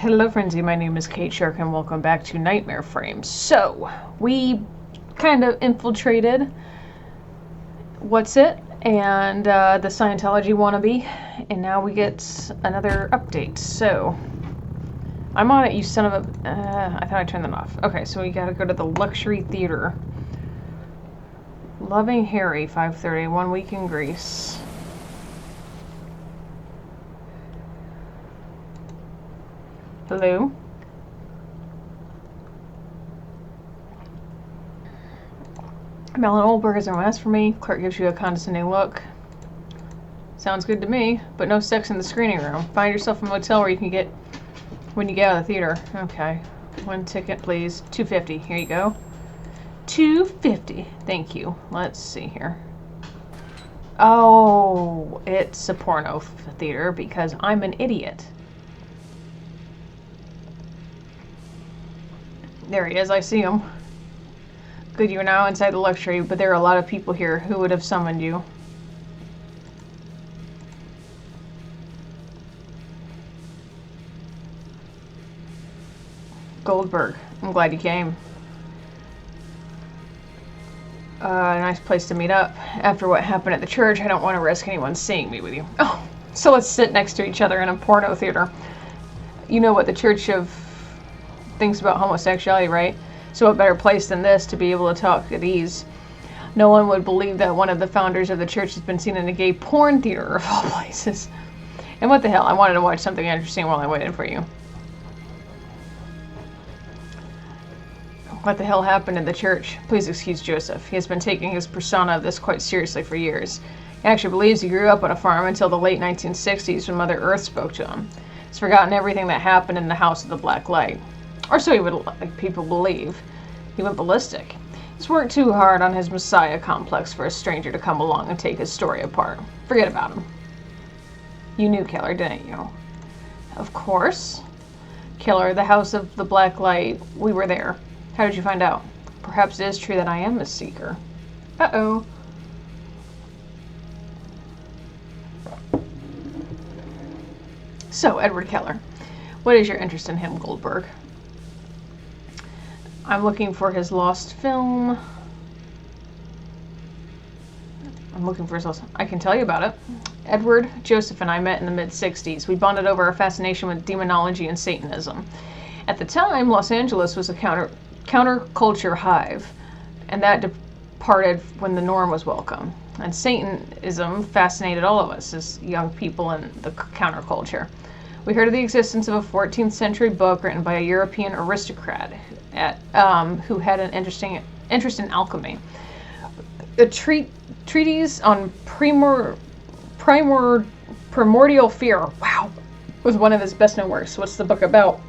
Hello Frenzy, my name is Kate Shark and welcome back to Nightmare Frames. So, we kind of infiltrated What's It and the Scientology wannabe, and now we get another update. So, I'm on it, you son of a... I thought I turned that off. Okay, so we gotta go to the Luxury Theater. Loving Harry, 5:30, 1 week in Greece. Hello? Melon Oldberg is a mess for me. Clerk gives you a condescending look. Sounds good to me, but no sex in the screening room. Find yourself a motel where you can get when you get out of the theater. Okay. 1 ticket, please. $2.50. Here you go. $2.50. Thank you. Let's see here. Oh, it's a porno theater because I'm an idiot. There he is, I see him. Good, you're now inside the luxury, but there are a lot of people here. Who would have summoned you? Goldberg, I'm glad you came. Nice place to meet up. After what happened at the church, I don't want to risk anyone seeing me with you. Oh, so let's sit next to each other in a porno theater. You know what the church of thinks about homosexuality, right? So what better place than this to be able to talk at ease? No one would believe that one of the founders of the church has been seen in a gay porn theater of all places. And what the hell, I wanted to watch something interesting while I waited for you. What the hell happened in the church? Please excuse Joseph. He has been taking his persona of this quite seriously for years. He actually believes he grew up on a farm until the late 1960s when Mother Earth spoke to him. He's forgotten everything that happened in the House of the Black Light. Or so he would like people believe. He went ballistic. He's worked too hard on his messiah complex for a stranger to come along and take his story apart. Forget about him. You knew Keller, didn't you? Of course. Keller, the House of the Black Light, we were there. How did you find out? Perhaps it is true that I am a seeker. Uh-oh. So, Edward Keller. What is your interest in him, Goldberg? I'm looking for his lost film. I can tell you about it. Edward, Joseph, and I met in the mid-60s. We bonded over our fascination with demonology and Satanism. At the time, Los Angeles was a counterculture hive, and that departed when the norm was welcome. And Satanism fascinated all of us as young people in the counterculture. We heard of the existence of a 14th century book written by a European aristocrat who had an interest in alchemy. The treatise on primordial fear, wow, was one of his best-known works. What's the book about?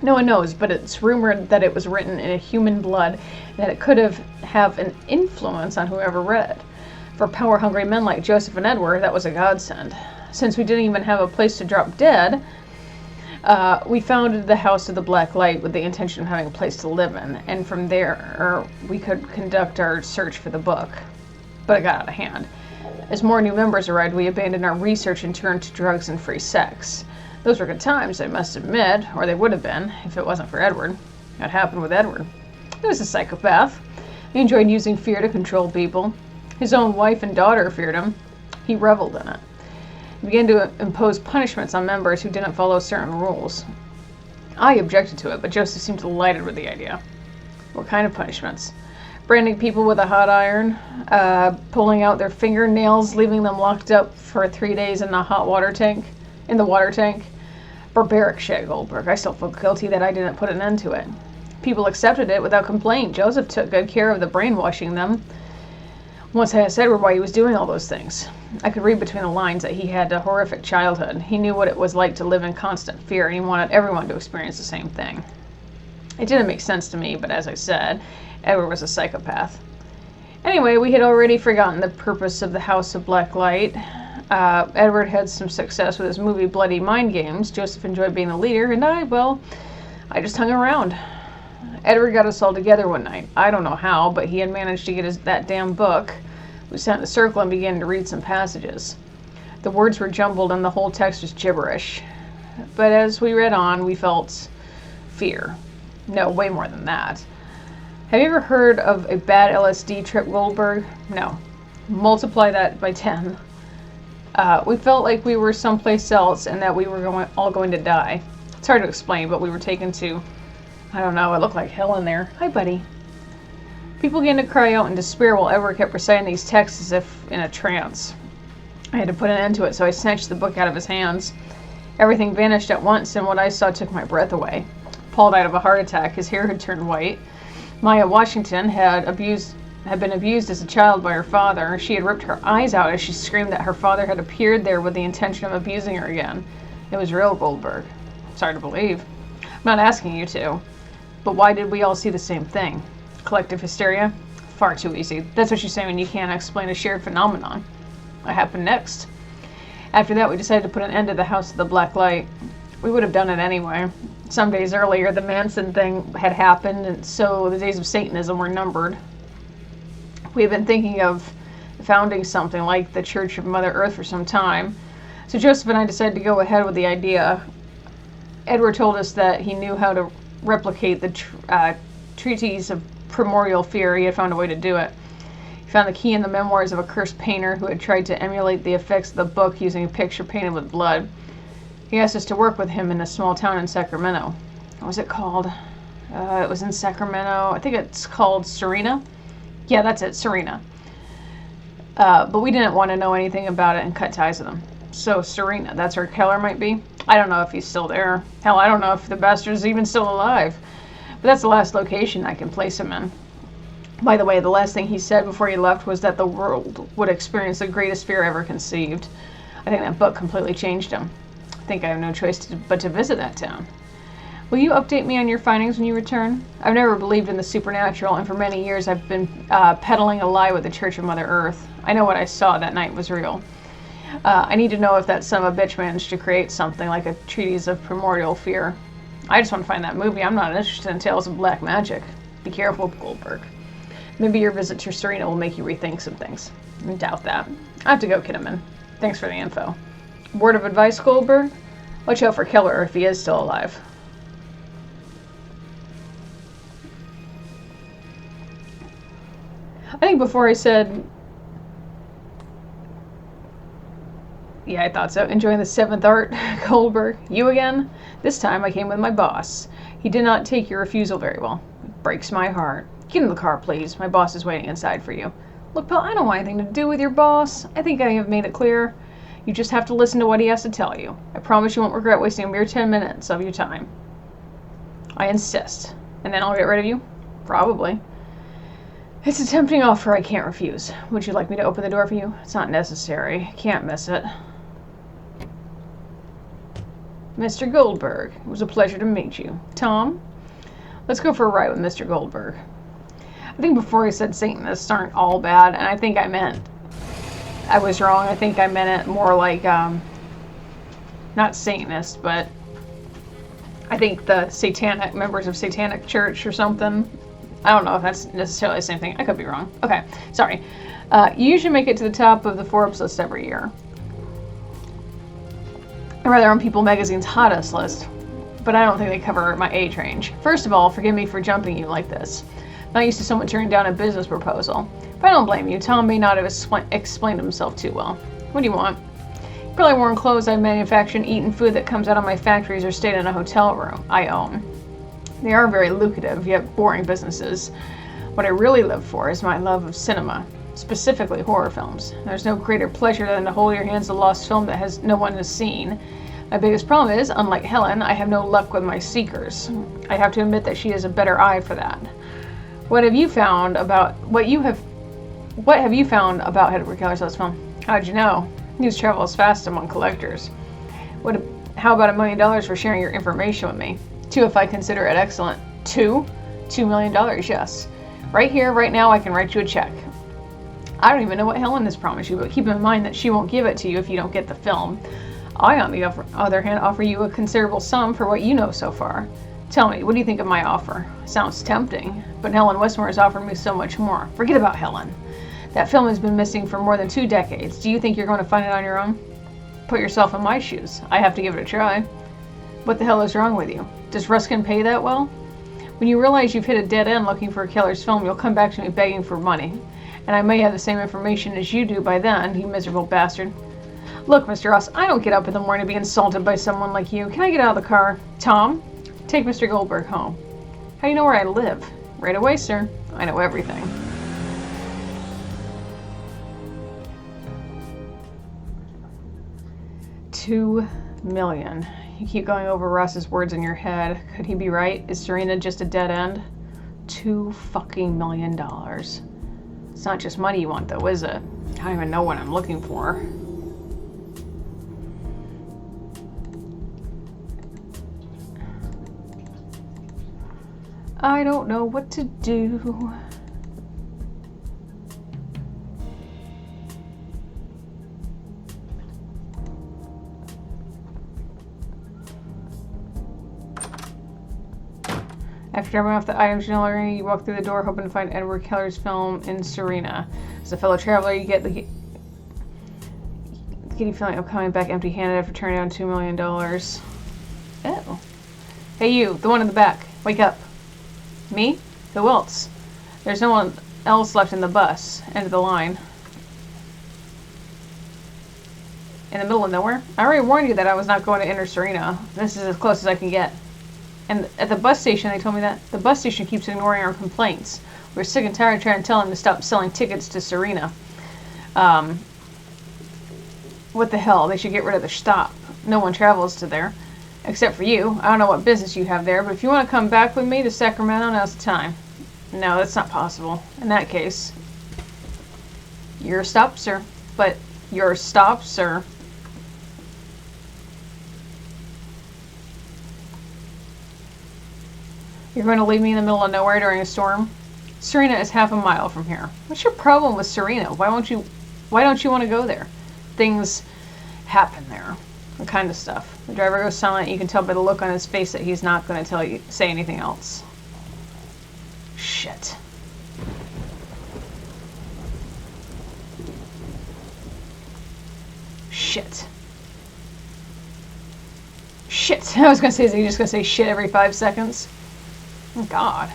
No one knows, but it's rumored that it was written in a human blood, and that it could have an influence on whoever read. For power-hungry men like Joseph and Edward, that was a godsend. Since we didn't even have a place to drop dead, we founded the House of the Black Light with the intention of having a place to live in, and from there we could conduct our search for the book. But it got out of hand. As more new members arrived, we abandoned our research and turned to drugs and free sex. Those were good times, I must admit, or they would have been if it wasn't for Edward. What happened with Edward? He was a psychopath. He enjoyed using fear to control people. His own wife and daughter feared him. He reveled in it. He began to impose punishments on members who didn't follow certain rules. I objected to it, but Joseph seemed delighted with the idea. What kind of punishments? Branding people with a hot iron, pulling out their fingernails, leaving them locked up for 3 days in the water tank. Barbaric shit, Goldberg. I still feel guilty that I didn't put an end to it. People accepted it without complaint. Joseph took good care of the brainwashing them. Once I asked Edward why he was doing all those things. I could read between the lines that he had a horrific childhood. He knew what it was like to live in constant fear, and he wanted everyone to experience the same thing. It didn't make sense to me, but as I said, Edward was a psychopath. Anyway, we had already forgotten the purpose of the House of Black Light. Edward had some success with his movie Bloody Mind Games. Joseph enjoyed being the leader, and I just hung around. Edward got us all together one night. I don't know how, but he had managed to get that damn book. We sat in a circle and began to read some passages. The words were jumbled and the whole text was gibberish. but as we read on, we felt fear. No, way more than that. Have you ever heard of a bad LSD trip, Goldberg? No. Multiply that by 10. We felt like we were someplace else and that we were all going to die. It's hard to explain, but we were taken to, I don't know, it looked like hell in there. Hi, buddy. People began to cry out in despair while Edward kept reciting these texts as if in a trance. I had to put an end to it, so I snatched the book out of his hands. Everything vanished at once, and what I saw took my breath away. Paul died of a heart attack. His hair had turned white. Maya Washington had been abused as a child by her father. She had ripped her eyes out as she screamed that her father had appeared there with the intention of abusing her again. It was real, Goldberg. It's hard to believe. I'm not asking you to. But why did we all see the same thing? Collective hysteria? Far too easy. That's what you say when you can't explain a shared phenomenon. What happened next? After that, we decided to put an end to the House of the Black Light. We would have done it anyway. Some days earlier, the Manson thing had happened, and so the days of Satanism were numbered. We had been thinking of founding something like the Church of Mother Earth for some time. So Joseph and I decided to go ahead with the idea. Edward told us that he knew how to replicate the treatise of primordial fear. He had found a way to do it. He found the key in the memoirs of a cursed painter who had tried to emulate the effects of the book using a picture painted with blood. He asked us to work with him in a small town in Sacramento. What was it called? It was in Sacramento. I think it's called Serena. Yeah, that's it, Serena. But we didn't want to know anything about it and cut ties with him. So Serena, that's where Keller might be. I don't know if he's still there. Hell, I don't know if the bastard's even still alive. But that's the last location I can place him in. By the way, the last thing he said before he left was that the world would experience the greatest fear ever conceived. I think that book completely changed him. I think I have no choice but to visit that town. Will you update me on your findings when you return? I've never believed in the supernatural, and for many years I've been peddling a lie with the Church of Mother Earth. I know what I saw that night was real. I need to know if that son of a bitch managed to create something like a treatise of primordial fear. I just want to find that movie. I'm not interested in tales of black magic. Be careful, Goldberg. Maybe your visit to Serena will make you rethink some things. I doubt that. I have to go, Kinnaman. Thanks for the info. Word of advice, Goldberg? Watch out for Keller if he is still alive. I think before I said... Yeah, I thought so. Enjoying the 7th art, Goldberg. You again? This time I came with my boss. He did not take your refusal very well. It breaks my heart. Get in the car, please. My boss is waiting inside for you. Look, pal, I don't want anything to do with your boss. I think I have made it clear. You just have to listen to what he has to tell you. I promise you won't regret wasting a mere 10 minutes of your time. I insist. And then I'll get rid of you? Probably. It's a tempting offer I can't refuse. Would you like me to open the door for you? It's not necessary. Can't miss it. Mr. Goldberg, it was a pleasure to meet you. Tom, let's go for a ride with Mr. Goldberg. I think before I said Satanists aren't all bad, and I think I was wrong. I think I meant it more like, not Satanist, but I think the satanic members of Satanic Church or something. I don't know if that's necessarily the same thing. I could be wrong. Okay, sorry. You usually make it to the top of the Forbes list every year. Or rather, on People Magazine's hottest list. But I don't think they cover my age range. First of all, forgive me for jumping you like this. I'm not used to someone turning down a business proposal. But I don't blame you. Tom may not have explained himself too well. What do you want? You've probably worn clothes I manufacture and eaten food that comes out of my factories or stayed in a hotel room I own. They are very lucrative, yet boring businesses. What I really live for is my love of cinema, specifically horror films. There's no greater pleasure than to hold your hands a lost film that no one has seen. My biggest problem is, unlike Helen, I have no luck with my seekers. I have to admit that she has a better eye for that. What have you found about Edward Keller's last film? How'd you know? News travels fast among collectors. How about $1 million for sharing your information with me? 2 if I consider it excellent. 2? $2 million, yes. Right here, right now, I can write you a check. I don't even know what Helen has promised you, but keep in mind that she won't give it to you if you don't get the film. I, on the other hand, offer you a considerable sum for what you know so far. Tell me, what do you think of my offer? Sounds tempting, but Helen Westmore has offered me so much more. Forget about Helen. That film has been missing for more than 2 decades. Do you think you're going to find it on your own? Put yourself in my shoes. I have to give it a try. What the hell is wrong with you? Does Ruskin pay that well? When you realize you've hit a dead end looking for a killer's film, you'll come back to me begging for money. And I may have the same information as you do by then, you miserable bastard. Look, Mr. Ross, I don't get up in the morning to be insulted by someone like you. Can I get out of the car? Tom, take Mr. Goldberg home. How do you know where I live? Right away, sir. I know everything. $2 million. You keep going over Ross's words in your head. Could he be right? Is Serena just a dead end? $2 million. It's not just money you want, though, is it? I don't even know what I'm looking for. I don't know what to do. After dropping off the items jewelry, you walk through the door hoping to find Edward Keller's film in Serena. As a fellow traveler, you get the giddy feeling of coming back empty-handed after turning down $2 million. Oh. Hey you, the one in the back. Wake up. Me? Who else? There's no one else left in the bus. End of the line. In the middle of nowhere? I already warned you that I was not going to enter Serena. This is as close as I can get. And at the bus station, they told me that the bus station keeps ignoring our complaints. We're sick and tired of trying to tell them to stop selling tickets to Serena. What the hell? They should get rid of the stop. No one travels to there. Except for you. I don't know what business you have there, but if you want to come back with me to Sacramento, now's the time. No, that's not possible. In that case, you're stopped, sir. But you're stopped, sir. You're going to leave me in the middle of nowhere during a storm? Serena is half a mile from here. What's your problem with Serena? Why don't you want to go there? Things happen there. What kind of stuff? The driver goes silent. You can tell by the look on his face that he's not going to say anything else. Shit. Shit. Shit. I was going to say, is he just going to say shit every 5 seconds? Oh, God.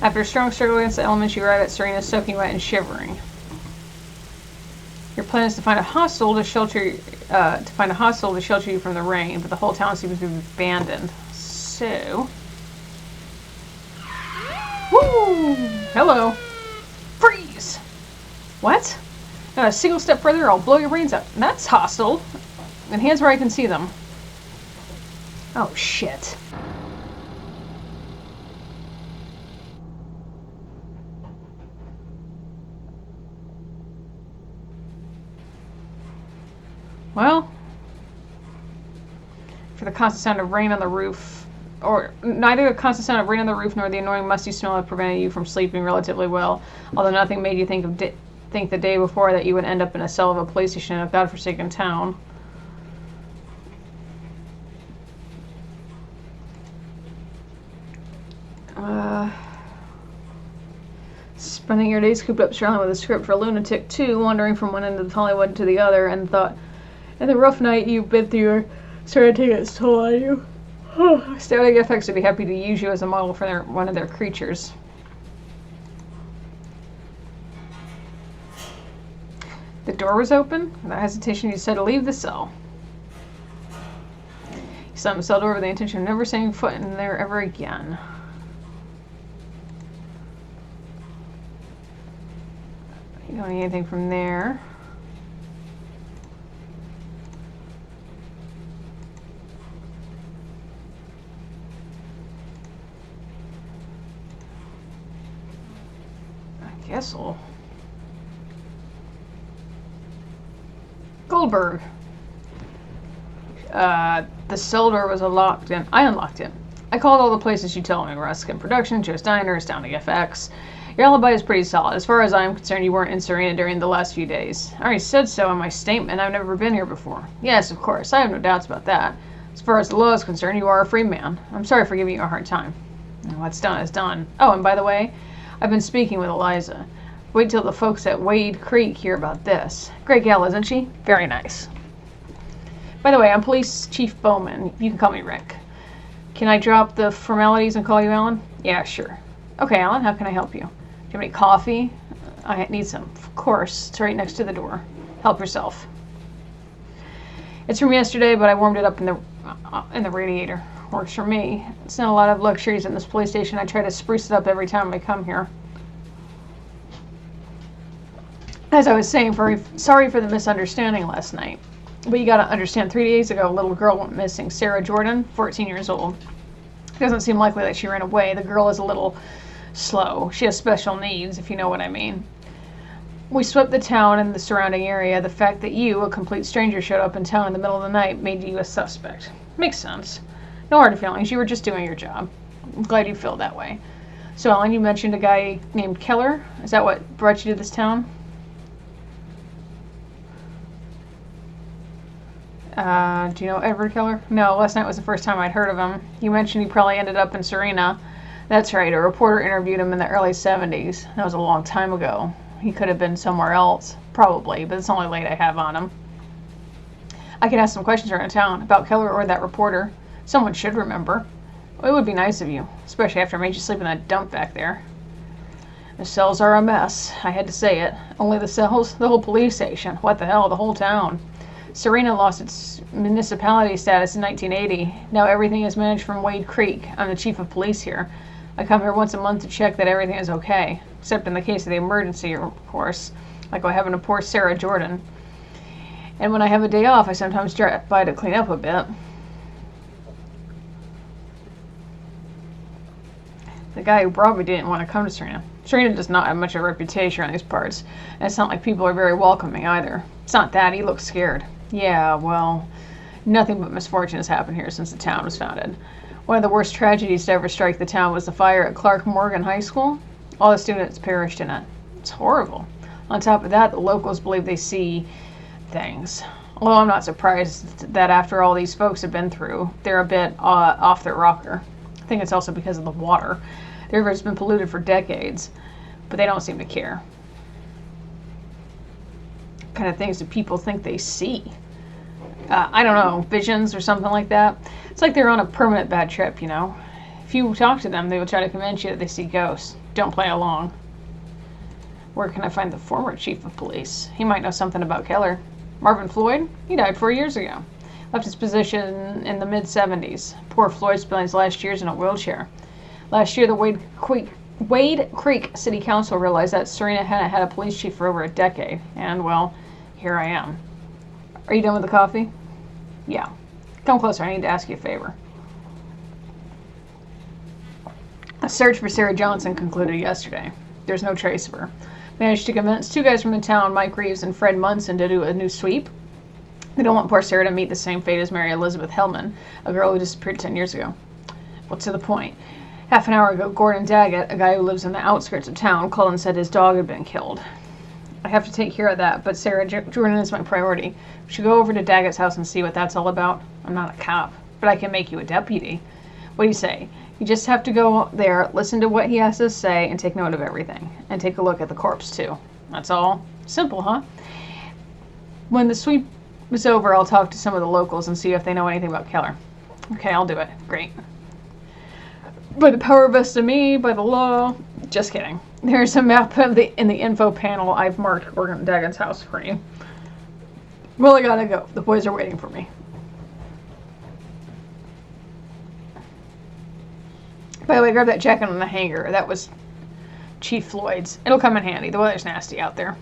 After a strong struggle against the elements, you arrive at Serena soaking wet and shivering. Your plan is to find a hostel to shelter you from the rain, but the whole town seems to be abandoned. So, woo! Hello. Freeze. What? Not a single step further, I'll blow your brains out. That's hostile. And hands where I can see them. Oh shit. Well, for the constant sound of rain on the roof, or neither the constant sound of rain on the roof nor the annoying musty smell have prevented you from sleeping relatively well, although nothing made you think the day before that you would end up in a cell of a police station in a godforsaken town. Spending your days cooped up struggling with a script for a lunatic too, wandering from one end of Hollywood to the other, and thought, and the rough night you've been through started taking its toll on you. Static FX would be happy to use you as a model for one of their creatures. The door was open. Without hesitation, you said, leave the cell. You slammed the cell door with the intention of never setting foot in there ever again. You don't need anything from there. I guess so. Goldberg. The cell door was locked and I unlocked it. I called all the places you told me. Ruskin Production, Joe's Diner, Astounding FX. Your alibi is pretty solid. As far as I'm concerned, you weren't in Serena during the last few days. I already said so in my statement. I've never been here before. Yes, of course. I have no doubts about that. As far as the law is concerned, you are a free man. I'm sorry for giving you a hard time. What's done is done. Oh, and by the way, I've been speaking with Eliza. Wait till the folks at Wade Creek hear about this. Great gal, isn't she? Very nice. By the way, I'm Police Chief Bowman. You can call me Rick. Can I drop the formalities and call you Alan? Yeah, sure. Okay, Alan, how can I help you? Do you have any coffee? I need some. Of course. It's right next to the door. Help yourself. It's from yesterday, but I warmed it up in the radiator. Works for me. It's not a lot of luxuries in this police station. I try to spruce it up every time I come here. As I was saying, very sorry for the misunderstanding last night. But you gotta understand, 3 days ago, a little girl went missing. Sarah Jordan, 14 years old. It doesn't seem likely that she ran away. The girl is a little slow. She has special needs, if you know what I mean. We swept the town and the surrounding area. The fact that you, a complete stranger, showed up in town in the middle of the night made you a suspect. Makes sense. No hard feelings. You were just doing your job. I'm glad you feel that way. So, Ellen, you mentioned a guy named Keller. Is that what brought you to this town? Do you know Edward Keller? No, last night was the first time I'd heard of him. You mentioned he probably ended up in Serena. That's right, a reporter interviewed him in the early 70s. That was a long time ago. He could have been somewhere else, probably, but it's the only light I have on him. I could ask some questions around town about Keller or that reporter. Someone should remember. It would be nice of you, especially after I made you sleep in that dump back there. The cells are a mess. I had to say it. Only the cells? The whole police station. What the hell, the whole town. Serena lost its municipality status in 1980. Now everything is managed from Wade Creek. I'm the chief of police here. I come here once a month to check that everything is okay, except in the case of the emergency, of course, like what happened to poor Sarah Jordan. And when I have a day off, I sometimes drop by to clean up a bit. The guy who brought me didn't want to come to Serena. Serena does not have much of a reputation around these parts, and it's not like people are very welcoming either. It's not that, he looks scared. Yeah, well, nothing but misfortune has happened here since the town was founded. One of the worst tragedies to ever strike the town was the fire at Clark Morgan High School. All the students perished in it. It's horrible. On top of that, the locals believe they see things. Although I'm not surprised that after all these folks have been through, they're a bit off their rocker. I think it's also because of the water. The river's been polluted for decades, but they don't seem to care. What kind of things do people think they see? I don't know, visions or something like that. It's like they're on a permanent bad trip, you know. If you talk to them, they will try to convince you that they see ghosts. Don't play along. Where can I find the former chief of police? He might know something about Keller. Marvin Floyd? He died 4 years ago. Left his position in the mid-70s. Poor Floyd spent his last years in a wheelchair. Last year, the Wade Creek City Council realized that Serena hadn't had a police chief for over a decade. And, well, here I am. Are you done with the coffee? Yeah. Come closer, I need to ask you a favor. A search for Sarah Johnson concluded yesterday. There's no trace of her. Managed to convince 2 guys from the town, Mike Reeves and Fred Munson, to do a new sweep. They don't want poor Sarah to meet the same fate as Mary Elizabeth Hellman, a girl who disappeared 10 years ago. Well, to the point. Half an hour ago, Gordon Daggett, a guy who lives in the outskirts of town, called and said his dog had been killed. I have to take care of that, but Sarah Jordan is my priority. We should go over to Daggett's house and see what that's all about. I'm not a cop, but I can make you a deputy. What do you say? You just have to go there, listen to what he has to say, and take note of everything. And take a look at the corpse, too. That's all. Simple, huh? When the sweep is over, I'll talk to some of the locals and see if they know anything about Keller. Okay, I'll do it. Great. By the power vested in me, by the law. Just kidding. There's a map of in the info panel. I've marked Gordon Daggett's house for you. Well, I gotta go. The boys are waiting for me. By the way, grab that jacket on the hanger. That was Chief Floyd's. It'll come in handy. The weather's nasty out there.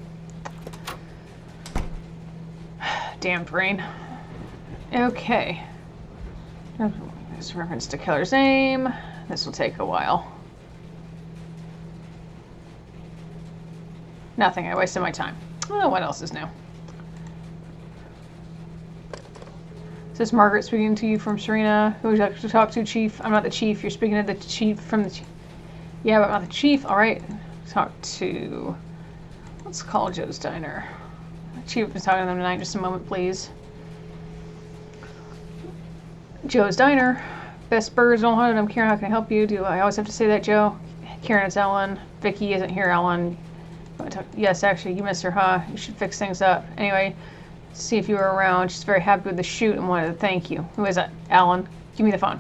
Damn brain. Okay. There's reference to Keller's name. This will take a while. Nothing. I wasted my time. Oh, what else is new? Is this Margaret speaking to you from Serena? Who would you like to talk to, Chief? I'm not the Chief. You're speaking to the Chief from the... Yeah, but I'm not the Chief. All right. Talk to... Let's call Joe's Diner. The Chief is talking to them tonight. Just a moment, please. Joe's Diner. Best burgers in all 100. I'm Karen. How can I help you? Do I always have to say that, Joe? Karen, it's Ellen. Vicky isn't here, Ellen. Yes, actually, you miss her, huh? You should fix things up. Anyway, See if you were around. She's very happy with the shoot and wanted to thank you. Who is it? Alan. Give me the phone.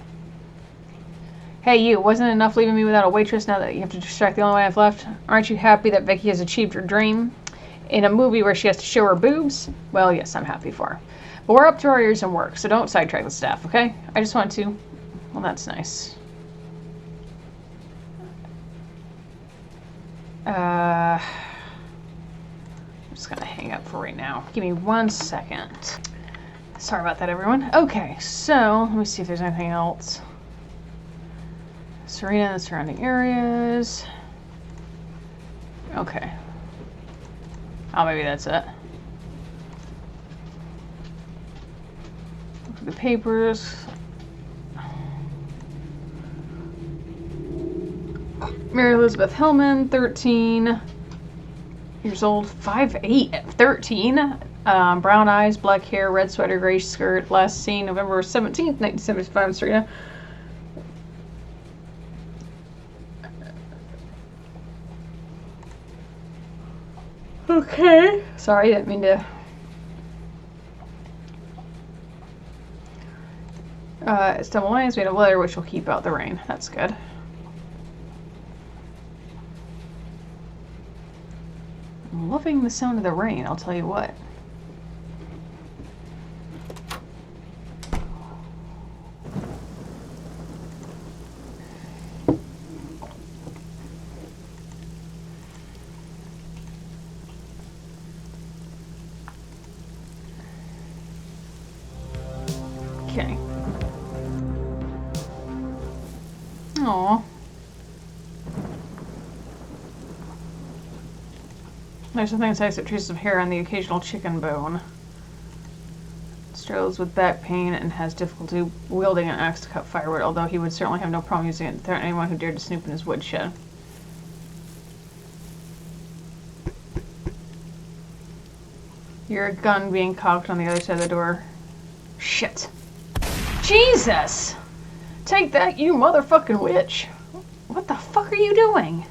Hey, you. Wasn't it enough leaving me without a waitress now that you have to distract the only one I've left? Aren't you happy that Vicky has achieved her dream? In a movie where she has to show her boobs? Well, yes, I'm happy for her. But we're up to our ears in work, so don't sidetrack the staff, okay? I just want to... Well, that's nice. I'm just gonna hang up for right now. Give me 1 second. Sorry about that, everyone. Okay, so let me see if there's anything else. Serena and the surrounding areas. Okay. Oh, maybe that's it. Look at the papers. Mary Elizabeth Hillman, 13 years old, 5'8" at 13. Brown eyes, black hair, red sweater, gray skirt. Last seen November 17th, 1975, Serena. Okay. Sorry, didn't mean to. It's double lines made of leather, which will keep out the rain. That's good. I'm loving the sound of the rain, I'll tell you what. Okay. Aww. There's something that except traces of hair on the occasional chicken bone. Struggles with back pain and has difficulty wielding an axe to cut firewood, although he would certainly have no problem using it to threaten anyone who dared to snoop in his woodshed. Your gun being cocked on the other side of the door. Shit. Jesus! Take that, you motherfucking witch! What the fuck are you doing?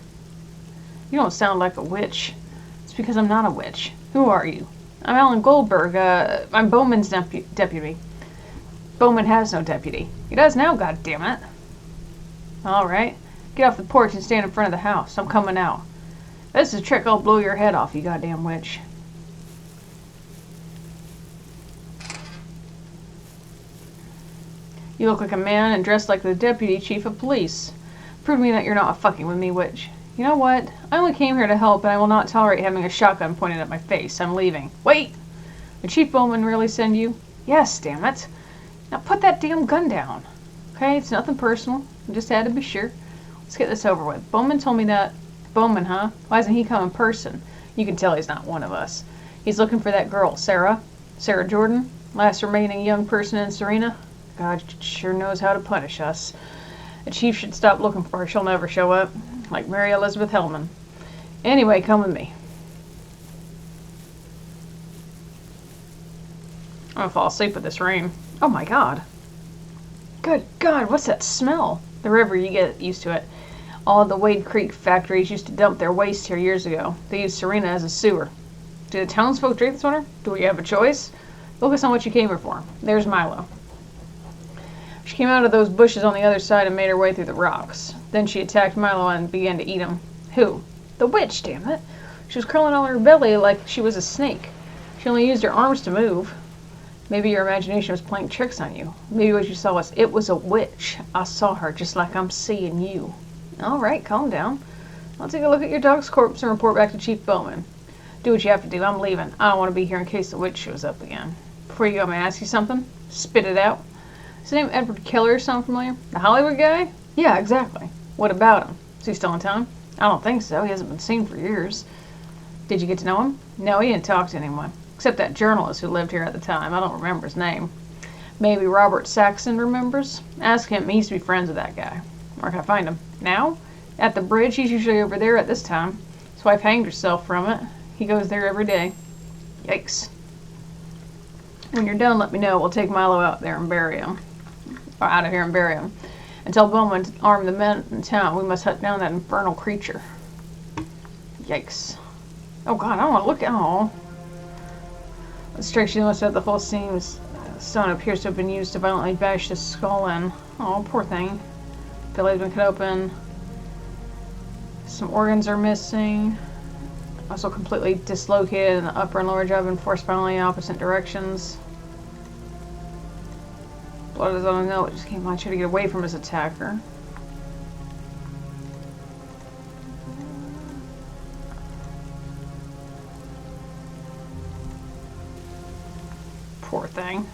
You don't sound like a witch. It's because I'm not a witch. Who are you? I'm Alan Goldberg. I'm Bowman's deputy. Bowman has no deputy. He does now, goddammit. Alright. Get off the porch and stand in front of the house. I'm coming out. If this is a trick, I'll blow your head off, you goddamn witch. You look like a man and dressed like the deputy chief of police. Prove to me that you're not fucking with me, witch. You know what? I only came here to help, and I will not tolerate having a shotgun pointed at my face. I'm leaving. Wait! Did Chief Bowman really send you? Yes, damn it. Now put that damn gun down. Okay, it's nothing personal. I just had to be sure. Let's get this over with. Bowman told me that... Bowman, huh? Why doesn't he come in person? You can tell he's not one of us. He's looking for that girl, Sarah. Sarah Jordan. Last remaining young person in Serena. God sure knows how to punish us. The chief should stop looking for her. She'll never show up. Like Mary Elizabeth Hillman. Anyway, come with me. I'm gonna fall asleep with this rain. Oh my god. Good God, what's that smell? The river, you get used to it. All of the Wade Creek factories used to dump their waste here years ago. They used Serena as a sewer. Do the townsfolk drink this water? Do we have a choice? Focus on what you came here for. There's Milo. She came out of those bushes on the other side and made her way through the rocks. Then she attacked Milo and began to eat him. Who? The witch, damn it. She was curling on her belly like she was a snake. She only used her arms to move. Maybe your imagination was playing tricks on you. Maybe what you saw was, it was a witch. I saw her just like I'm seeing you. Alright, calm down. I'll take a look at your dog's corpse and report back to Chief Bowman. Do what you have to do. I'm leaving. I don't want to be here in case the witch shows up again. Before you go, may I ask you something? Spit it out. Is his name Edward Keller sound familiar? The Hollywood guy? Yeah, exactly. What about him? Is he still in town? I don't think so. He hasn't been seen for years. Did you get to know him? No, he didn't talk to anyone. Except that journalist who lived here at the time. I don't remember his name. Maybe Robert Saxon remembers? Ask him. He used to be friends with that guy. Where can I find him? Now? At the bridge. He's usually over there at this time. His wife hanged herself from it. He goes there every day. Yikes. When you're done, let me know. We'll take Milo out there and bury him. Or out of here and bury him. And tell Bowman to arm the men in town. We must hunt down that infernal creature. Yikes. Oh god, I don't want to look at... Oh. It strikes you most of the whole seems stone appears to have been used to violently bash his skull in. Oh, poor thing. Belly's been cut open. Some organs are missing. Also completely dislocated in the upper and lower jaw and forced violently in opposite directions. Blood is on the note. Just can't try to get away from his attacker. Poor thing.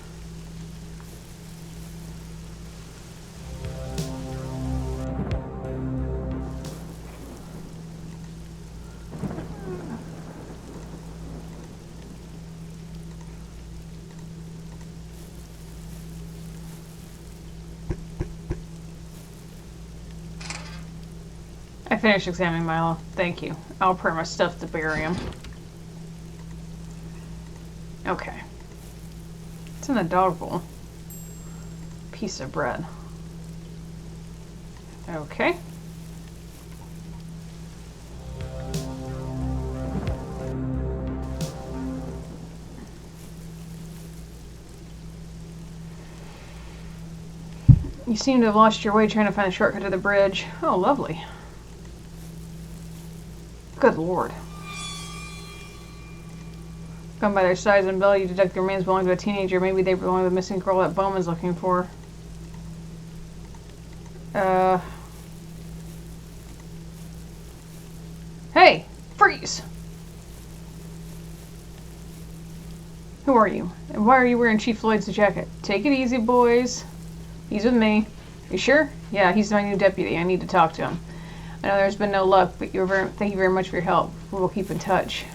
I finished examining Milo. Thank you. I'll prepare my stuff to bury him. Okay. It's in the dog bowl. Piece of bread. Okay. You seem to have lost your way trying to find a shortcut to the bridge. Oh, lovely. Good lord. Gone by their size and belly, you detect the remains belong to a teenager. Maybe they belong to the missing girl that Bowman's looking for. Hey! Freeze! Who are you? And why are you wearing Chief Lloyd's jacket? Take it easy, boys. He's with me. You sure? Yeah, he's my new deputy. I need to talk to him. I know there's been no luck, but thank you very much for your help. We will keep in touch.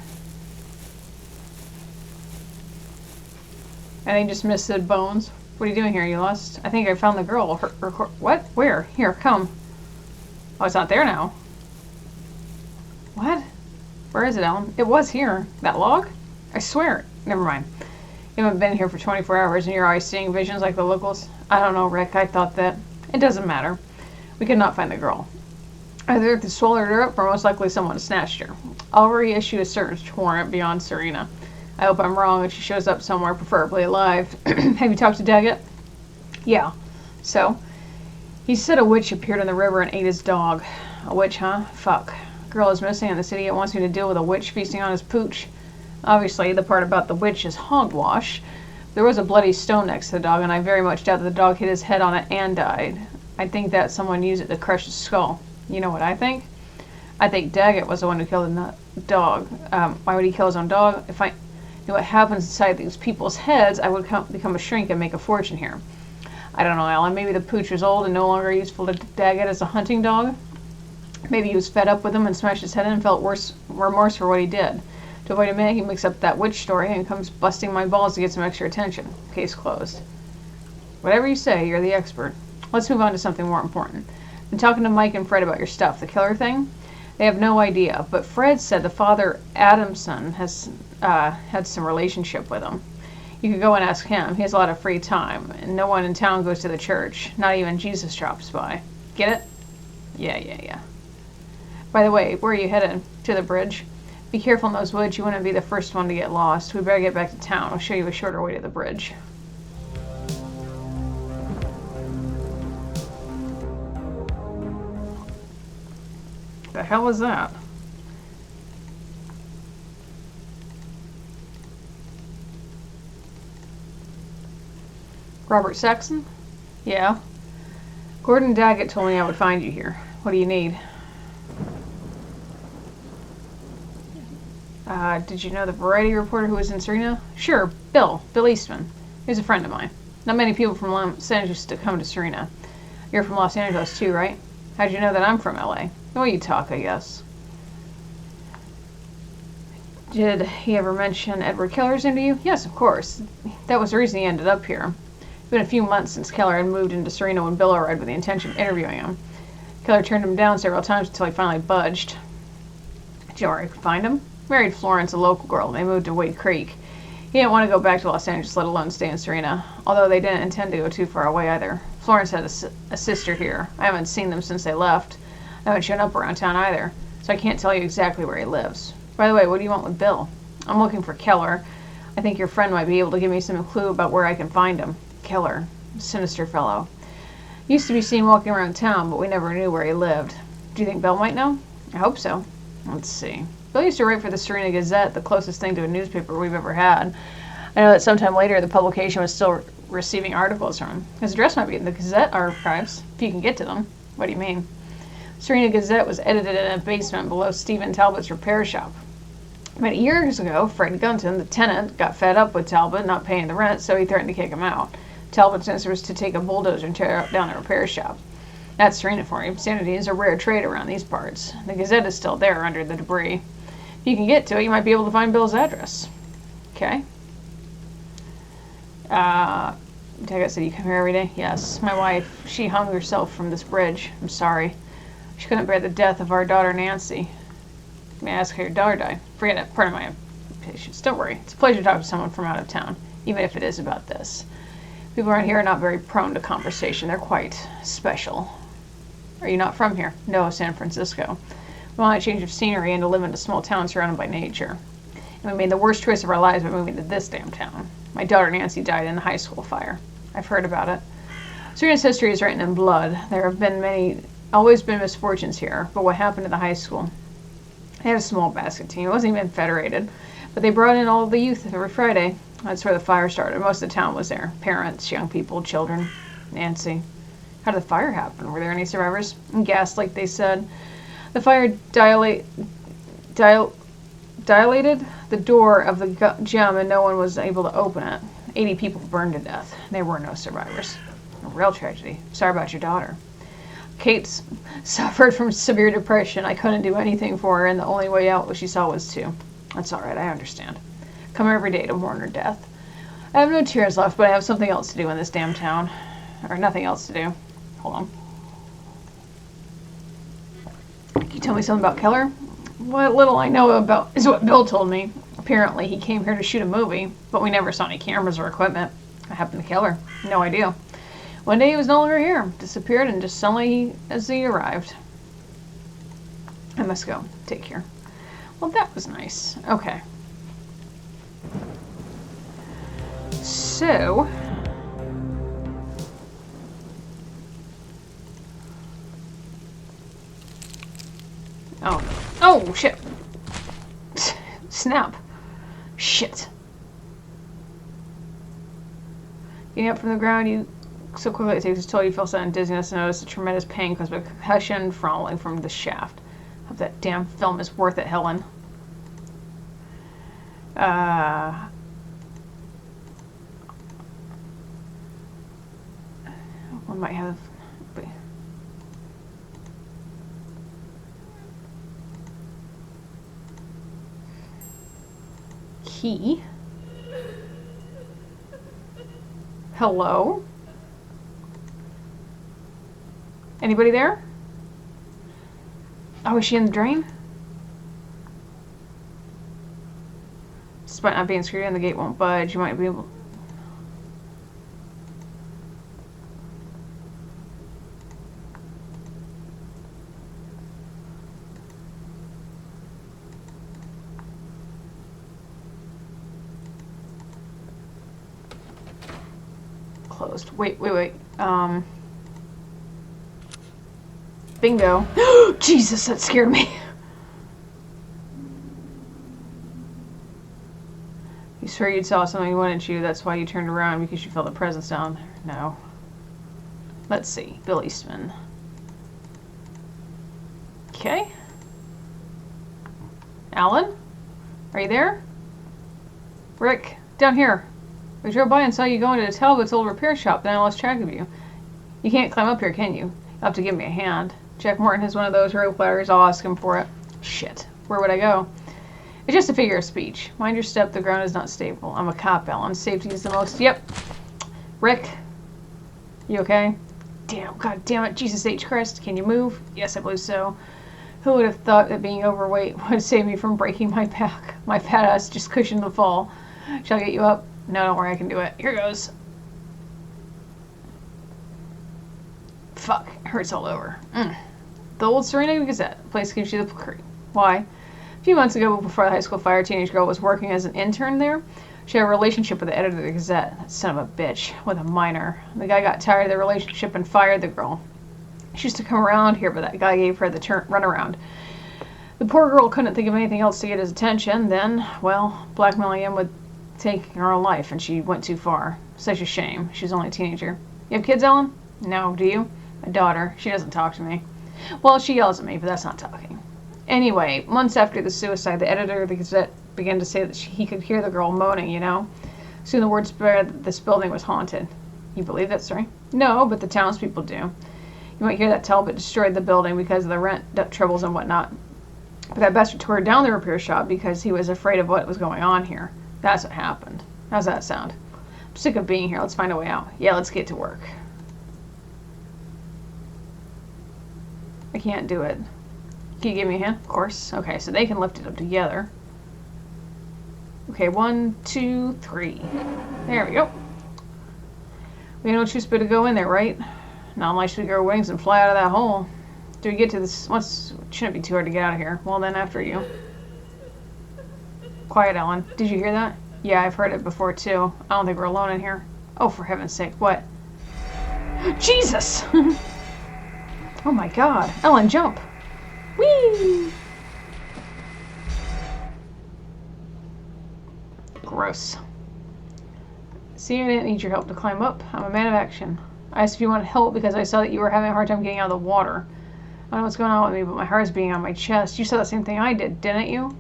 I think just missed the bones. What are you doing here? You lost? I think I found the girl. What? Where? Here, come. Oh, it's not there now. What? Where is it, Ellen? It was here. That log? I swear. Never mind. You haven't been here for 24 hours and you're always seeing visions like the locals? I don't know, Rick. I thought that. It doesn't matter. We could not find the girl. Either they swallowed her up or most likely someone snatched her. I'll reissue a search warrant beyond Serena. I hope I'm wrong and she shows up somewhere, preferably alive. Have you talked to Daggett? Yeah. So? He said a witch appeared in the river and ate his dog. A witch, huh? Fuck. Girl is missing and this idiot wants me to deal with a witch feasting on his pooch. Obviously, the part about the witch is hogwash. There was a bloody stone next to the dog and I very much doubt that the dog hit his head on it and died. I think that someone used it to crush his skull. You know what I think? I think Daggett was the one who killed the dog. Why would he kill his own dog? If I knew what happens inside these people's heads, I would become a shrink and make a fortune here. I don't know, Alan. Maybe the pooch was old and no longer useful to Daggett as a hunting dog. Maybe he was fed up with him and smashed his head in and felt remorse for what he did. To avoid a minute, he makes up that witch story and comes busting my balls to get some extra attention. Case closed. Whatever you say, you're the expert. Let's move on to something more important. I've been talking to Mike and Fred about your stuff. The killer thing? They have no idea, but Fred said the father Adamson has had some relationship with him. You could go and ask him. He has a lot of free time, and no one in town goes to the church. Not even Jesus drops by. Get it? Yeah. By the way, where are you headed? To the bridge? Be careful in those woods. You wouldn't be the first one to get lost. We better get back to town. I'll show you a shorter way to the bridge. The hell is that? Robert Saxon? Yeah. Gordon Daggett told me I would find you here. What do you need? Did you know the variety reporter who was in Serena? Sure, Bill Eastman. He's a friend of mine. Not many people from Los Angeles to come to Serena. You're from Los Angeles too, right? How'd you know that I'm from LA? The way you talk, I guess. Did he ever mention Edward Keller's name to you? Yes, of course. That was the reason he ended up here. It's been a few months since Keller had moved into Serena when Bill arrived with the intention of interviewing him. Keller turned him down several times until he finally budged. Did you already find him? Married Florence, a local girl, and they moved to Wade Creek. He didn't want to go back to Los Angeles, let alone stay in Serena, although they didn't intend to go too far away either. Florence had a sister here. I haven't seen them since they left. I haven't shown up around town either, so I can't tell you exactly where he lives. By the way, what do you want with Bill? I'm looking for Keller. I think your friend might be able to give me some clue about where I can find him. Killer. Sinister fellow. Used to be seen walking around town, but we never knew where he lived. Do you think Bill might know? I hope so. Let's see. Bill used to write for the Serena Gazette, the closest thing to a newspaper we've ever had. I know that sometime later the publication was still receiving articles from him. His address might be in the Gazette archives, if you can get to them. What do you mean? Serena Gazette was edited in a basement below Stephen Talbot's repair shop. Many years ago, Fred Gunton, the tenant, got fed up with Talbot not paying the rent, so he threatened to kick him out. Talbot's answer was to take a bulldozer and tear down the repair shop. That's Serena for you. Sanity is a rare trait around these parts. The Gazette is still there under the debris. If you can get to it, you might be able to find Bill's address. Okay. Daggett said, you come here every day? Yes. My wife, she hung herself from this bridge. I'm sorry. She couldn't bear the death of our daughter, Nancy. May I ask how your daughter died? Forget it. Pardon my impatience. Don't worry. It's a pleasure to talk to someone from out of town, even if it is about this. People around here are not very prone to conversation. They're quite special. Are you not from here? No, San Francisco. We want a change of scenery and to live in a small town surrounded by nature. And we made the worst choice of our lives by moving to this damn town. My daughter Nancy died in the high school fire. I've heard about it. Serena's history is written in blood. There have been always been misfortunes here, but what happened to the high school? They had a small basket team. It wasn't even federated, but they brought in all of the youth every Friday. That's where the fire started. Most of the town was there. Parents, young people, children. Nancy. How did the fire happen? Were there any survivors? And gassed, like they said. The fire dilated the door of the gym and no one was able to open it. 80 people burned to death. There were no survivors. A real tragedy. Sorry about your daughter. Kate suffered from severe depression. I couldn't do anything for her, and the only way out she saw was to. That's all right, I understand. Come every day to mourn her death. I have no tears left, but I have something else to do in this damn town. Or nothing else to do. Hold on. Can you tell me something about Keller? What little I know about is what Bill told me. Apparently, he came here to shoot a movie, but we never saw any cameras or equipment. What happened to Keller? No idea. One day he was no longer here, disappeared, and just suddenly as he arrived. I must go. Take care. Well, that was nice. Okay. So... Oh, shit. Snap. Shit. Getting up from the ground, so quickly it takes its toll, you feel sudden dizziness and notice a tremendous pain caused by concussion falling from the shaft. Hope that damn film is worth it, Helen. One might have... Key. Hello? Anybody there? Oh, is she in the drain? Despite not being screwed in, the gate won't budge. You might be able... Closed. Wait. Bingo. Jesus, that scared me. You swear you saw something you wanted to. That's why you turned around, because you felt the presence down there. No. Let's see. Bill Eastman. Okay. Alan? Are you there? Rick, down here. We drove by and saw you going to Talbot's old repair shop, then I lost track of you. You can't climb up here, can you? You'll have to give me a hand. Jack Morton has one of those rope ladders. I'll ask him for it. Shit. Where would I go? It's just a figure of speech. Mind your step. The ground is not stable. I'm a cop, Alan. Safety is the most... Yep. Rick? You okay? Damn. God damn it. Jesus H. Christ. Can you move? Yes, I believe so. Who would have thought that being overweight would save me from breaking my back? My fat ass just cushioned the fall. Shall I get you up? No, don't worry, I can do it. Here goes. Fuck, it hurts all over. The old Serena Gazette. The place gives you the creep. Why? A few months ago, before the high school fire, a teenage girl was working as an intern there. She had a relationship with the editor of the Gazette, that son of a bitch, with a minor. The guy got tired of the relationship and fired the girl. She used to come around here, but that guy gave her the runaround. The poor girl couldn't think of anything else to get his attention. Then, well, blackmailing him with taking her own life, and she went too far. Such a shame. She was only a teenager. You have kids, Ellen? No, do you? A daughter. She doesn't talk to me. Well, she yells at me, but that's not talking. Anyway, months after the suicide, the editor of the Gazette began to say that he could hear the girl moaning, you know? Soon the word spread that this building was haunted. You believe that story? No, but the townspeople do. You might hear that Talbot destroyed the building because of the rent troubles and whatnot. But that bastard tore down the repair shop because he was afraid of what was going on here. That's what happened. How's that sound? I'm sick of being here. Let's find a way out. Yeah, let's get to work. I can't do it. Can you give me a hand? Of course. Okay, so they can lift it up together. Okay, 1, 2, 3. There we go. We have no choice but to go in there, right? Not unless we grow wings and fly out of that hole. Do we get to this? Shouldn't be too hard to get out of here. Well, then after you. Quiet, Ellen. Did you hear that? Yeah, I've heard it before, too. I don't think we're alone in here. Oh, for heaven's sake, what? Jesus! Oh my god. Ellen, jump! Whee! Gross. See, I didn't need your help to climb up. I'm a man of action. I asked if you wanted help because I saw that you were having a hard time getting out of the water. I don't know what's going on with me, but my heart is beating on my chest. You saw the same thing I did, didn't you?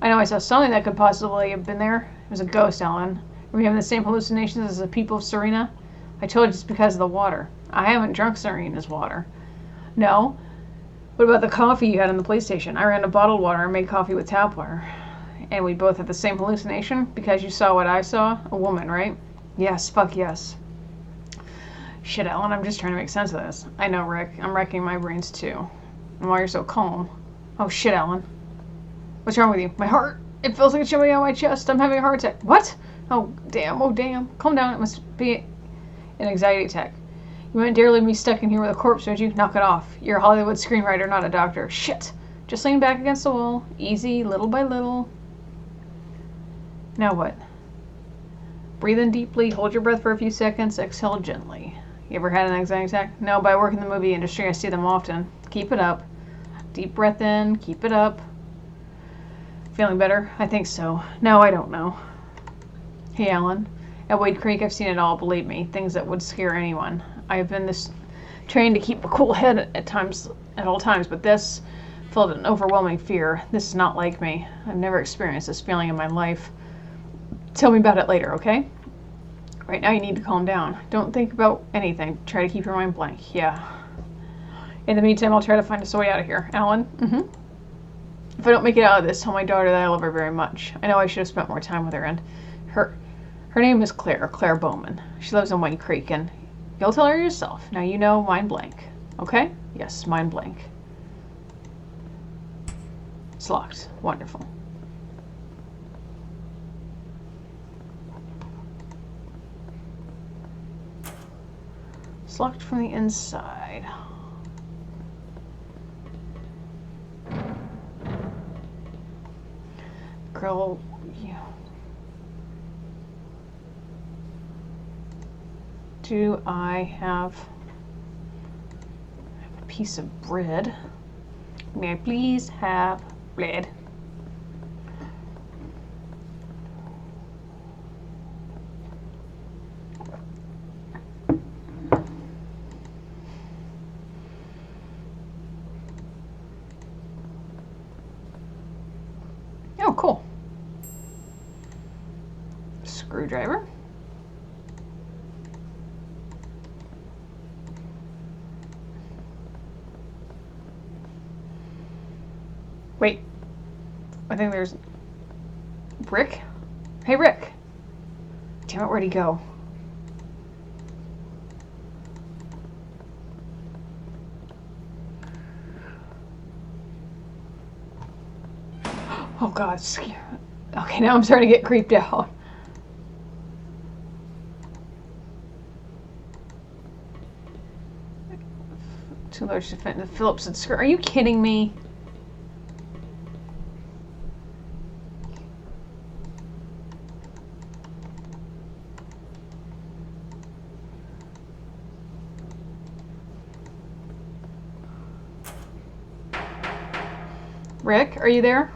I know I saw something that could possibly have been there. It was a ghost, Ellen. Were you having the same hallucinations as the people of Serena? I told you it's because of the water. I haven't drunk Serena's water. No. What about the coffee you had in the police station? I ran to bottled water and made coffee with tap water. And we both had the same hallucination? Because you saw what I saw? A woman, right? Yes, fuck yes. Shit, Ellen, I'm just trying to make sense of this. I know, Rick. I'm wrecking my brains, too. And why you're so calm. Oh, shit, Ellen. What's wrong with you? My heart? It feels like it's jumping out of my chest. I'm having a heart attack. What? Oh, damn. Oh, damn. Calm down. It must be an anxiety attack. You wouldn't dare leave me stuck in here with a corpse, would you? Knock it off. You're a Hollywood screenwriter, not a doctor. Shit. Just lean back against the wall. Easy, little by little. Now what? Breathe in deeply. Hold your breath for a few seconds. Exhale gently. You ever had an anxiety attack? No, but I work in the movie industry. I see them often. Keep it up. Deep breath in. Keep it up. Feeling better? I think so. No, I don't know. Hey, Alan. At Wade Creek, I've seen it all, believe me. Things that would scare anyone. I've been trained to keep a cool head at all times, but this filled an overwhelming fear. This is not like me. I've never experienced this feeling in my life. Tell me about it later, okay? Right now you need to calm down. Don't think about anything. Try to keep your mind blank. Yeah. In the meantime, I'll try to find us a way out of here. Alan? Mm-hmm. If I don't make it out of this, tell my daughter that I love her very much. I know I should have spent more time with her, and her name is Claire Bowman. She lives in White Creek, and you'll tell her yourself. Now you know, mind blank. Okay? Yes, mind blank. It's locked. Wonderful. It's locked from the inside. Girl, yeah. Do I have a piece of bread? May I please have bread? Oh, cool. Screwdriver. Wait. I think there's... Rick? Hey, Rick. Damn it, where'd he go? Oh, God. Okay, now I'm starting to get creeped out. Too large to fit in the Phillips and skirt. Are you kidding me? Rick, are you there?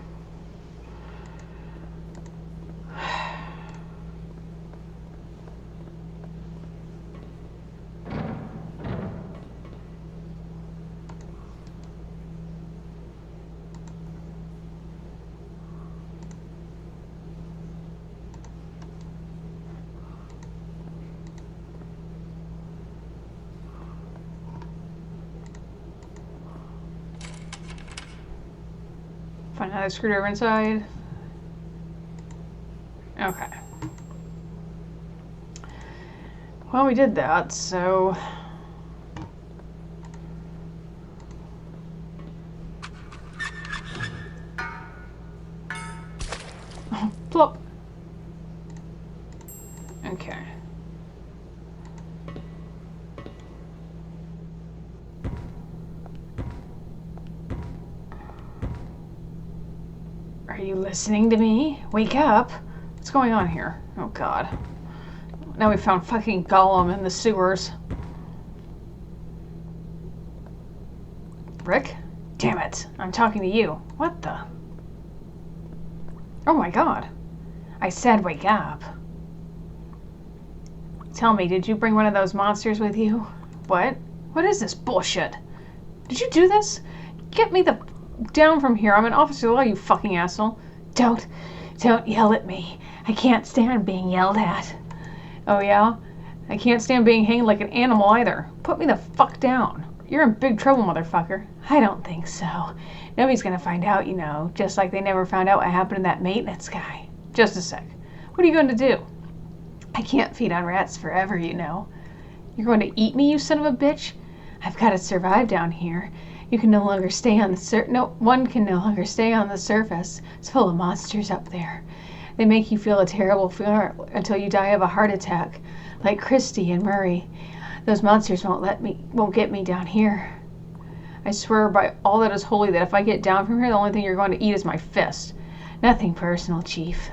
Find another screwdriver inside. Okay. Well, we did that, so... Oh, plop. Okay. Are you listening to me? Wake up! What's going on here? Oh god. Now we found fucking Gollum in the sewers. Rick? Damn it. I'm talking to you. What the? Oh my god. I said wake up. Tell me, did you bring one of those monsters with you? What? What is this bullshit? Did you do this? Get me the down from here. I'm an officer of the law, you fucking asshole. Don't yell at me. I can't stand being yelled at. Oh yeah? I can't stand being hanged like an animal either. Put me the fuck down. You're in big trouble, motherfucker. I don't think so. Nobody's gonna find out, you know, just like they never found out what happened to that maintenance guy. Just a sec. What are you going to do? I can't feed on rats forever, you know. You're going to eat me, you son of a bitch? I've got to survive down here. You can no longer stay on the one can no longer stay on the surface. It's full of monsters up there. They make you feel a terrible feeling until you die of a heart attack, like Christy and Murray. Those monsters won't get me down here. I swear by all that is holy that if I get down from here, the only thing you're going to eat is my fist. Nothing personal, Chief.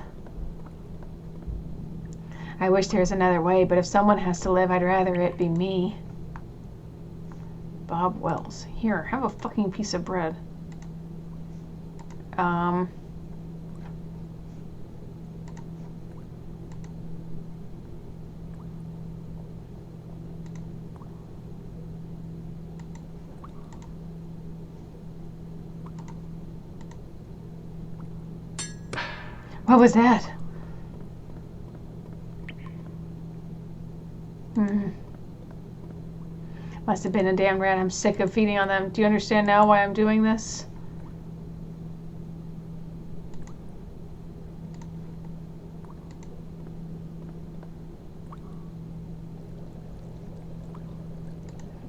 I wish there was another way, but if someone has to live, I'd rather it be me. Bob Wells. Here, have a fucking piece of bread. What was that? Must have been a damn rat. I'm sick of feeding on them. Do you understand now why I'm doing this?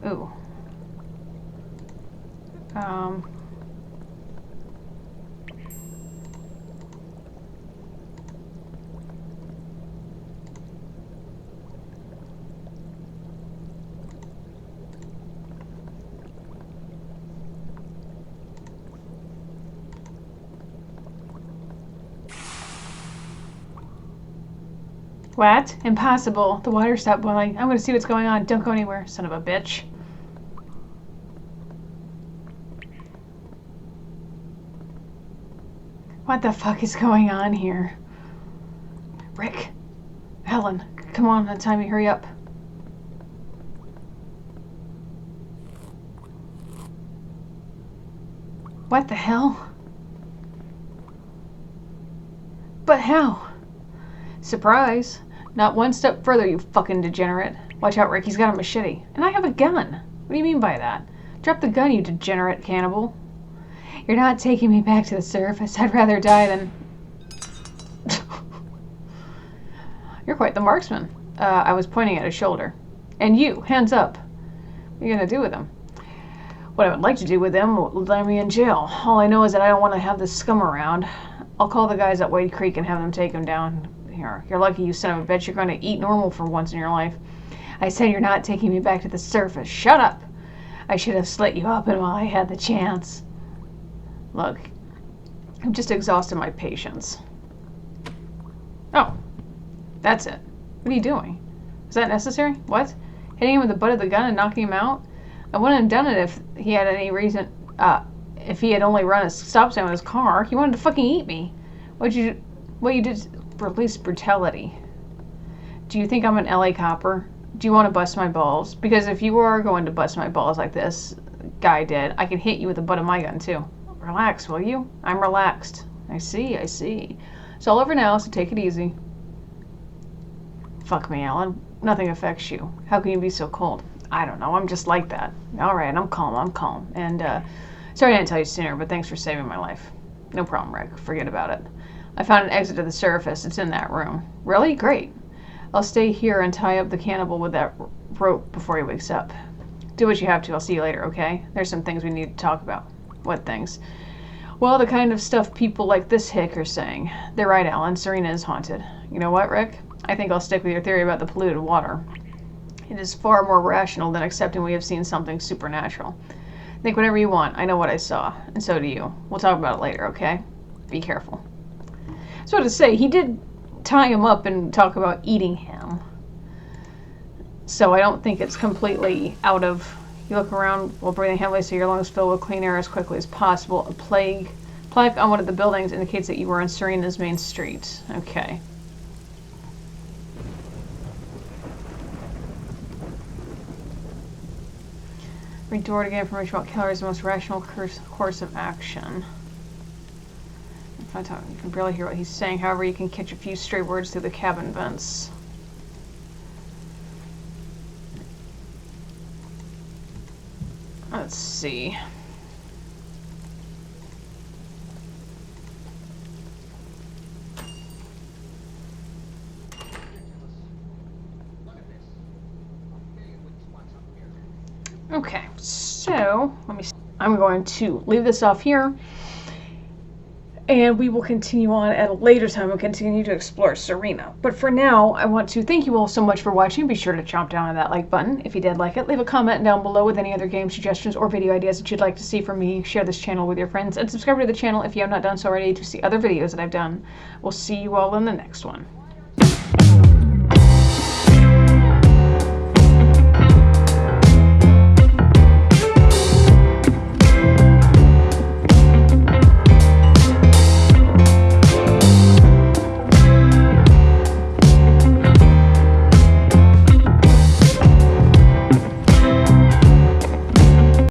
Ooh. What? Impossible. The water stopped boiling. I'm going to see what's going on. Don't go anywhere, son of a bitch. What the fuck is going on here? Rick. Helen. Come on, it's time to hurry up. What the hell? But how? Surprise. Not one step further, you fucking degenerate. Watch out, Rick. He's got a machete. And I have a gun. What do you mean by that? Drop the gun, you degenerate cannibal. You're not taking me back to the surface. I'd rather die than... You're quite the marksman. I was pointing at his shoulder. And you, hands up. What are you going to do with him? What I would like to do with them would land me in jail. All I know is that I don't want to have this scum around. I'll call the guys at Wade Creek and have them take him down. Here, you're lucky, you son of a bitch. You're going to eat normal for once in your life. I said you're not taking me back to the surface. Shut up! I should have slit you open while I had the chance. Look, I've just exhausted my patience. Oh, that's it. What are you doing? Is that necessary? What? Hitting him with the butt of the gun and knocking him out? I wouldn't have done it if he had any reason, if he had only run a stop sign with his car. He wanted to fucking eat me. What you did release brutality. Do you think I'm an LA copper? Do you want to bust my balls? Because if you are going to bust my balls like this guy did, I can hit you with the butt of my gun too. Relax, will you? I'm relaxed. I see. It's all over now, so take it easy. Fuck me, Alan. Nothing affects you. How can you be so cold? I don't know. I'm just like that. Alright, I'm calm. And, sorry I didn't tell you sooner, but thanks for saving my life. No problem, Rick. Forget about it. I found an exit to the surface. It's in that room. Really? Great. I'll stay here and tie up the cannibal with that rope before he wakes up. Do what you have to. I'll see you later, okay? There's some things we need to talk about. What things? Well, the kind of stuff people like this hick are saying. They're right, Alan. Serena is haunted. You know what, Rick? I think I'll stick with your theory about the polluted water. It is far more rational than accepting we have seen something supernatural. Think whatever you want. I know what I saw, and so do you. We'll talk about it later, okay? Be careful. So to say, he did tie him up and talk about eating him. So I don't think it's completely out of... You look around while breathing heavily so your lungs fill with clean air as quickly as possible. A plaque on one of the buildings indicates that you were on Serena's main street. Okay. Read door to get information about Kellery's most rational course of action. You can barely hear what he's saying, however you can catch a few stray words through the cabin vents. Let's see. Okay, so let me see. I'm going to leave this off here, and we will continue on at a later time and continue to explore Serena. But for now, I want to thank you all so much for watching. Be sure to chomp down on that like button if you did like it. Leave a comment down below with any other game suggestions or video ideas that you'd like to see from me. Share this channel with your friends, and subscribe to the channel if you have not done so already to see other videos that I've done. We'll see you all in the next one.